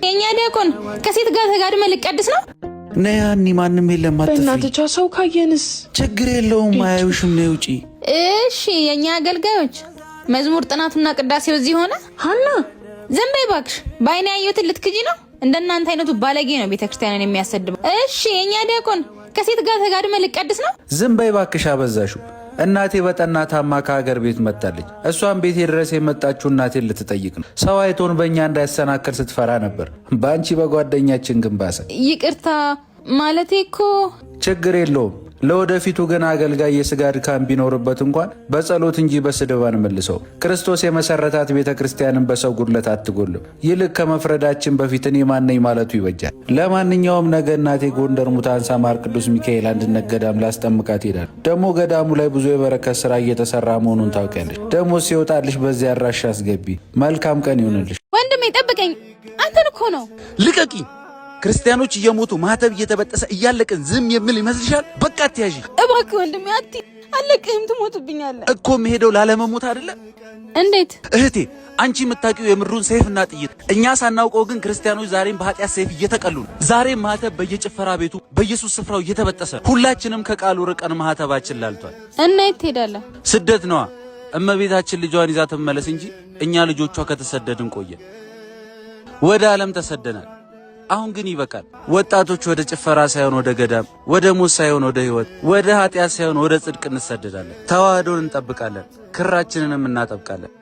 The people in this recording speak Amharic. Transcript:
የኛ ዲያቆን ከሴት ጋር ተጋድመ ልቀድስ ነው? ነያኒ ማንም የለም አጥፊ። በእናትቻ ሰው ካየንስ? ችግር የለውም አያዩሽም ነው ውጪ። እሺ የኛ አገልጋዮች መዝሙር ጥናቱና ቅዳሴው እዚህ ሆነ። ሃና ዝም በይ እባክሽ። ባይኔ ያየሁትን ልትክጂ ነው? እንደናንተ አይነቱ ባለጌ ነው ቤተክርስቲያንን የሚያሰድበው። እሺ የኛ ዲያቆን ከሴት ጋር ተጋድመ ልቀድስ ነው? ዝም በይ እባክሽ አበዛሽው። እናቴ በጠና ታማ ከሀገር ቤት መጣለች። እሷን ቤቴ ድረስ የመጣችው እናቴን ልትጠይቅ ነው። ሰው አይቶን በእኛ እንዳይሰናከል ስትፈራ ነበር። በአንቺ በጓደኛችን ግን ባሰ። ይቅርታ ማለቴ እኮ። ችግር የለውም። ለወደፊቱ ግን አገልጋይ የስጋ ድካም ቢኖርበት እንኳን በጸሎት እንጂ በስድብ አንመልሰው። ክርስቶስ የመሰረታት ቤተ ክርስቲያንን በሰው ጉድለት አትጎልም። ይልቅ ከመፍረዳችን በፊት እኔ ማነኝ ማለቱ ይበጃል። ለማንኛውም ነገ እናቴ ጎንደር ሙታንሳ ማር ቅዱስ ሚካኤል አንድነት ገዳም ላስጠምቃት ሄዳል። ደግሞ ገዳሙ ላይ ብዙ የበረከት ስራ እየተሰራ መሆኑን ታውቂያለሽ። ደግሞ ሲወጣልሽ በዚህ አድራሻ አስገቢ። መልካም ቀን ይሁንልሽ። ወንድሜ ጠብቀኝ። አንተን እኮ ነው። ልቀቂ። ክርስቲያኖች እየሞቱ ማህተብ እየተበጠሰ እያለቅን ዝም የሚል ይመስልሻል? በቃ አትያዢ እባክህ ወንድሜ። አለቅህም፣ ትሞትብኛለህ እኮ። መሄደው ላለመሞት አይደለ? እንዴት እህቴ? አንቺ የምታውቂው የምድሩን ሰይፍና ጥይት፣ እኛ ሳናውቀው ግን ክርስቲያኖች ዛሬም በኃጢአት ሰይፍ እየተቀሉ ነው። ዛሬም ማህተብ በየጭፈራ ቤቱ በኢየሱስ ስፍራው እየተበጠሰ፣ ሁላችንም ከቃሉ ርቀን ማህተባችን ላልቷል። እና የት ትሄዳለህ? ስደት ነዋ። እመቤታችን ልጇን ይዛ ትመለስ እንጂ እኛ ልጆቿ ከተሰደድን ቆየ። ወደ ዓለም ተሰደናል። አሁን ግን ይበቃል። ወጣቶች ወደ ጭፈራ ሳይሆን ወደ ገዳም፣ ወደ ሞት ሳይሆን ወደ ሕይወት፣ ወደ ኃጢአት ሳይሆን ወደ ጽድቅ እንሰደዳለን። ተዋህዶን እንጠብቃለን፣ ክራችንንም እናጠብቃለን።